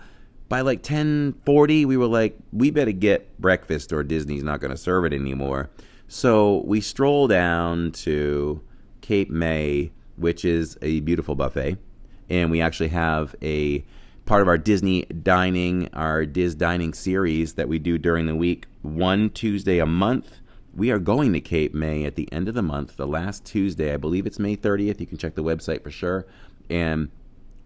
By like 10:40, we were like, we better get breakfast or Disney's not going to serve it anymore. So we stroll down to Cape May, which is a beautiful buffet. And we actually have a part of our Disney dining, our DIZ dining series that we do during the week, one Tuesday a month. We are going to Cape May at the end of the month, the last Tuesday. I believe it's May 30th. You can check the website for sure. And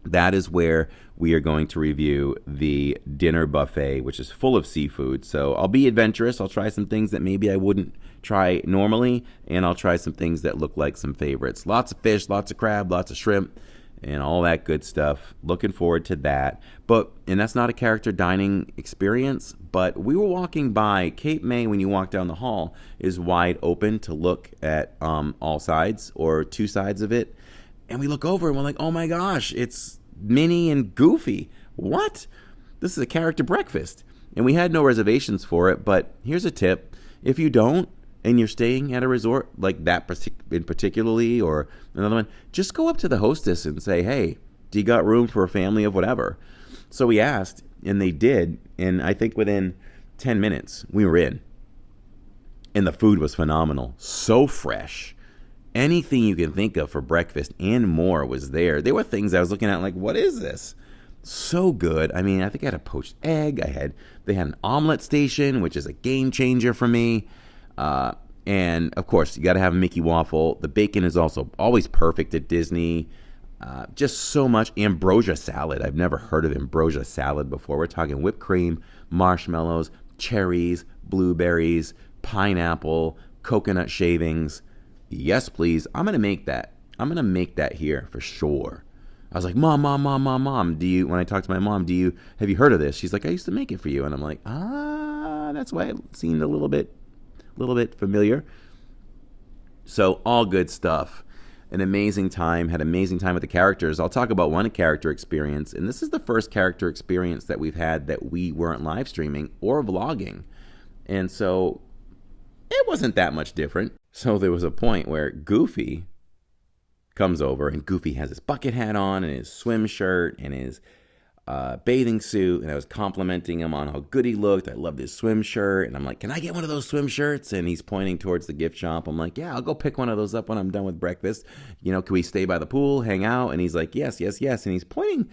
that is where we are going to review the dinner buffet, which is full of seafood. So I'll be adventurous. I'll try some things that maybe I wouldn't try normally, and I'll try some things that look like some favorites. Lots of fish, lots of crab, lots of shrimp, and all that good stuff. Looking forward to that. And that's not a character dining experience, but we were walking by Cape May. When you walk down the hall, is wide open to look at all sides or two sides of it. And we look over and we're like, oh my gosh, it's Minnie and Goofy. What? This is a character breakfast. And we had no reservations for it, but here's a tip. If you don't, and you're staying at a resort like that in particularly, or another one, just go up to the hostess and say, hey, do you got room for a family of whatever? So we asked, and they did, and I think within 10 minutes, we were in. And the food was phenomenal. So fresh. Anything you can think of for breakfast and more was there. There were things I was looking at like, what is this? So good. I mean, I think I had a poached egg. They had an omelet station, which is a game changer for me. And of course, you got to have a Mickey waffle. The bacon is also always perfect at Disney. Just so much ambrosia salad. I've never heard of ambrosia salad before. We're talking whipped cream, marshmallows, cherries, blueberries, pineapple, coconut shavings. Yes, please. I'm going to make that. I'm going to make that here for sure. I was like, Mom, when I talked to my mom, have you heard of this? She's like, I used to make it for you. And I'm like, that's why it seemed a little bit familiar. So all good stuff. An amazing time. Had an amazing time with the characters. I'll talk about one character experience. And this is the first character experience that we've had that we weren't live streaming or vlogging. And so it wasn't that much different. So there was a point where Goofy comes over, and Goofy has his bucket hat on and his swim shirt and his bathing suit, and I was complimenting him on how good he looked. I loved his swim shirt, and I'm like, can I get one of those swim shirts? And he's pointing towards the gift shop. I'm like, yeah, I'll go pick one of those up when I'm done with breakfast. Can we stay by the pool, hang out? And he's like, yes. And he's pointing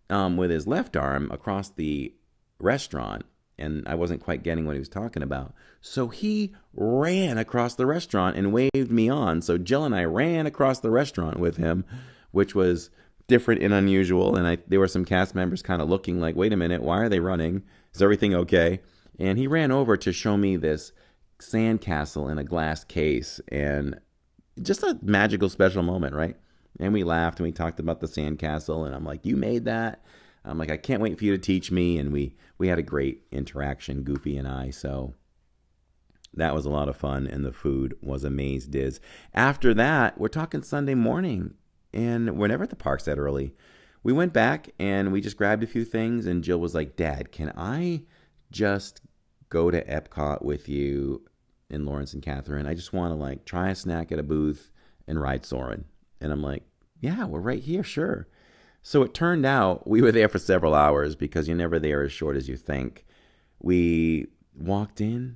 with his left arm across the restaurant, and I wasn't quite getting what he was talking about. So he ran across the restaurant and waved me on. So Jill and I ran across the restaurant with him, which was different and unusual. And there were some cast members kind of looking like, wait a minute, why are they running? Is everything okay? And he ran over to show me this sandcastle in a glass case, and just a magical, special moment, right? And we laughed and we talked about the sandcastle, and I'm like, you made that? I'm like, I can't wait for you to teach me. And we had a great interaction, Goofy and I. So that was a lot of fun, and the food was amazing. Diz. After that, we're talking Sunday morning, and we're never at the parks that early. We went back and we just grabbed a few things, and Jill was like, Dad, can I just go to Epcot with you and Lawrence and Catherine? I just want to try a snack at a booth and ride Soarin'. And I'm like, yeah, we're right here, sure. So it turned out we were there for several hours, because you're never there as short as you think. We walked in.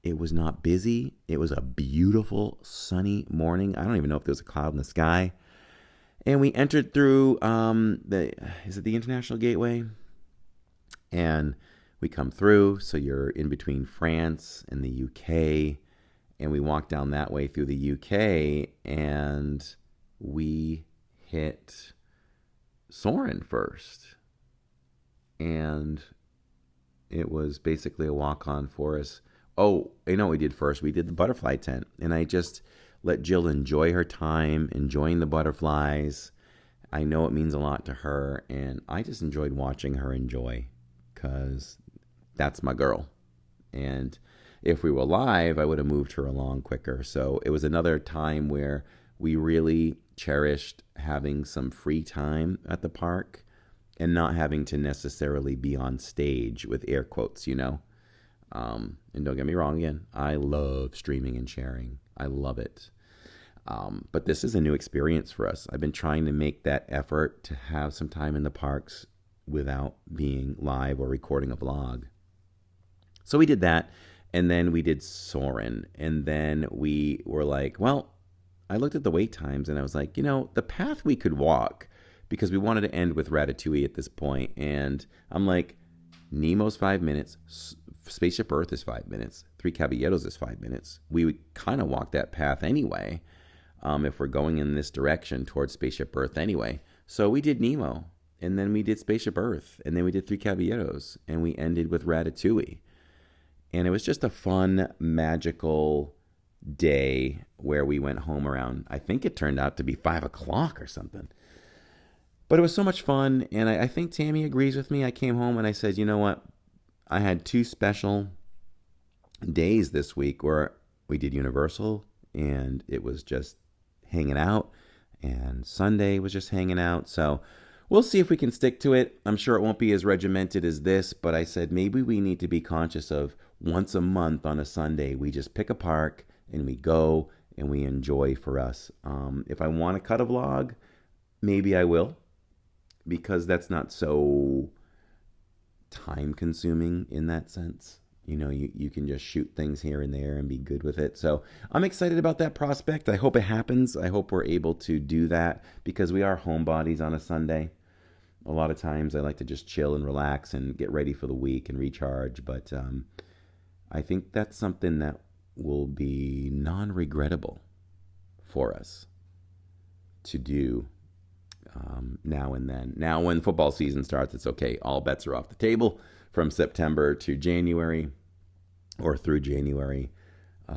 It was not busy. It was a beautiful sunny morning. I don't even know if there was a cloud in the sky. And we entered through is it the International Gateway? And we come through, so you're in between France and the UK, and we walked down that way through the UK, and we hit Soarin' first. And it was basically a walk-on for us. Oh, you know what we did first? We did the butterfly tent, and I just let Jill enjoy her time, enjoying the butterflies. I know it means a lot to her, and I just enjoyed watching her enjoy, because that's my girl. And if we were live, I would have moved her along quicker. So it was another time where we really cherished having some free time at the park and not having to necessarily be on stage with air quotes, you know. And don't get me wrong again, I love streaming and sharing. I love it. But this is a new experience for us. I've been trying to make that effort to have some time in the parks without being live or recording a vlog. So we did that, and then we did Soarin', and then we were like, well, I looked at the wait times, and I was like, you know, the path we could walk, because we wanted to end with Ratatouille at this point, and I'm like, Nemo's 5 minutes, Spaceship Earth is 5 minutes, Three Caballeros is 5 minutes. We would kind of walk that path anyway, if we're going in this direction towards Spaceship Earth anyway. So we did Nemo, and then we did Spaceship Earth, and then we did Three Caballeros, and we ended with Ratatouille. And it was just a fun, magical day where we went home around, I think it turned out to be 5 o'clock or something. But it was so much fun, and I think Tammy agrees with me. I came home and I said, you know what? I had 2 special days this week where we did Universal, and it was just hanging out, and Sunday was just hanging out. So we'll see if we can stick to it. I'm sure it won't be as regimented as this, but I said maybe we need to be conscious of once a month on a Sunday, we just pick a park and we go and we enjoy for us. If I want to cut a vlog, maybe I will, because that's not so time consuming in that sense. You know, you can just shoot things here and there and be good with it. So I'm excited about that prospect. I hope it happens. I hope we're able to do that, because we are homebodies on a Sunday. A lot of times I like to just chill and relax and get ready for the week and recharge. But I think that's something that will be non-regrettable for us to do now and then. Now, when football season starts, it's okay. All bets are off the table from September to January, or through January.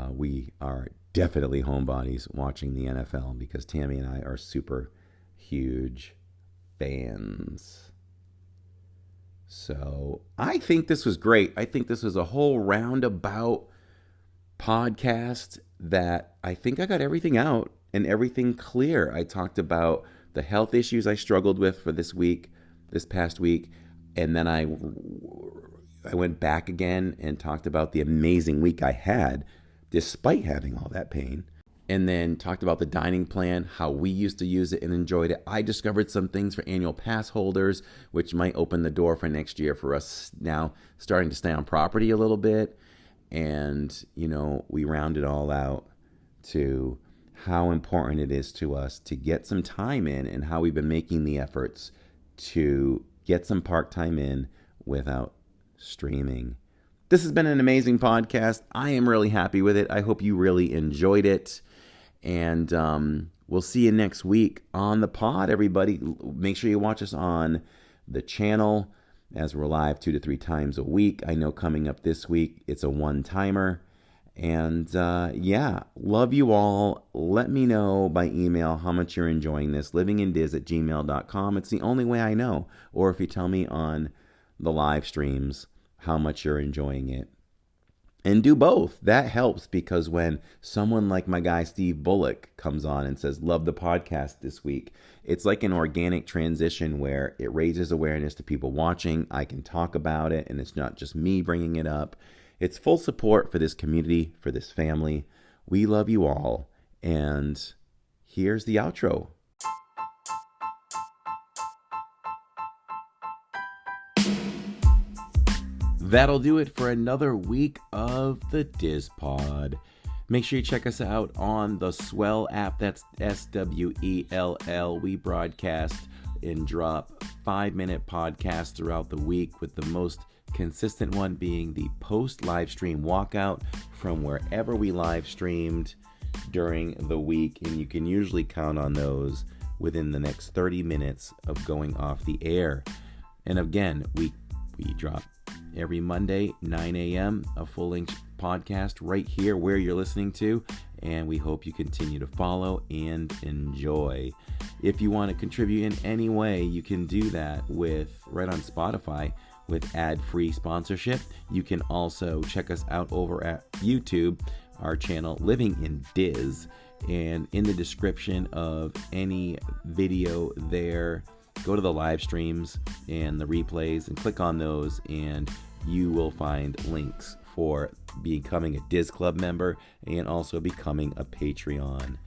We are definitely homebodies watching the NFL, because Tammy and I are super huge fans. So I think this was great. I think this was a whole roundabout podcast that I think I got everything out and everything clear. I talked about the health issues I struggled with for this past week. And then I went back again and talked about the amazing week I had despite having all that pain. And then talked about the dining plan, how we used to use it and enjoyed it. I discovered some things for annual pass holders, which might open the door for next year for us now starting to stay on property a little bit. And, you know, we round it all out to how important it is to us to get some time in, and how we've been making the efforts to get some park time in without streaming. This has been an amazing podcast. I am really happy with it. I hope you really enjoyed it. And we'll see you next week on the pod, everybody. Make sure you watch us on the channel, as we're live 2 to 3 times a week. I know coming up this week, it's a one-timer. And yeah, love you all. Let me know by email how much you're enjoying this. livingindiz@gmail.com. It's the only way I know. Or if you tell me on the live streams how much you're enjoying it. And do both. That helps, because when someone like my guy Steve Bullock comes on and says, love the podcast this week, it's like an organic transition where it raises awareness to people watching. I can talk about it, and it's not just me bringing it up. It's full support for this community, for this family. We love you all. And here's the outro. That'll do it for another week of the DIZ Pod. Make sure you check us out on the Swell app. That's SWELL. We broadcast and drop 5-minute podcasts throughout the week, with the most consistent one being the post live stream walkout from wherever we live streamed during the week. And you can usually count on those within the next 30 minutes of going off the air. And again, we drop every Monday, 9 a.m., a full-length podcast right here where you're listening to, and we hope you continue to follow and enjoy. If you want to contribute in any way, you can do that right on Spotify with ad-free sponsorship. You can also check us out over at YouTube, our channel Living in DIZ, and in the description of any video there, go to the live streams and the replays and click on those, and you will find links for becoming a DIZ Club member and also becoming a Patreon.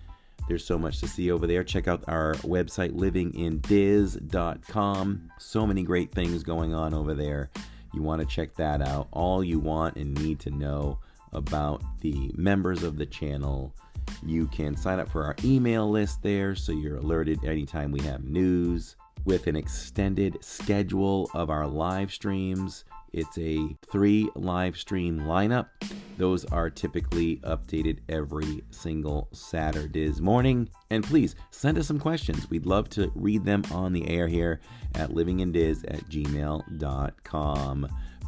There's so much to see over there. Check out our website, livingindiz.com. So many great things going on over there. You want to check that out. All you want and need to know about the members of the channel. You can sign up for our email list there so you're alerted anytime we have news, with an extended schedule of our live streams. It's a 3 live stream lineup. Those are typically updated every single Saturday morning. And please send us some questions. We'd love to read them on the air here at livingindiz@gmail.com.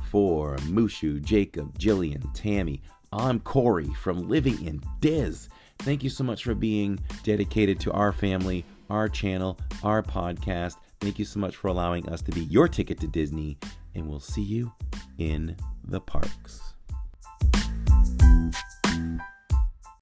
For Mushu, Jacob, Jillian, Tammy, I'm Corey from Living in DIZ. Thank you so much for being dedicated to our family, our channel, our podcast. Thank you so much for allowing us to be your ticket to Disney, and we'll see you in the parks.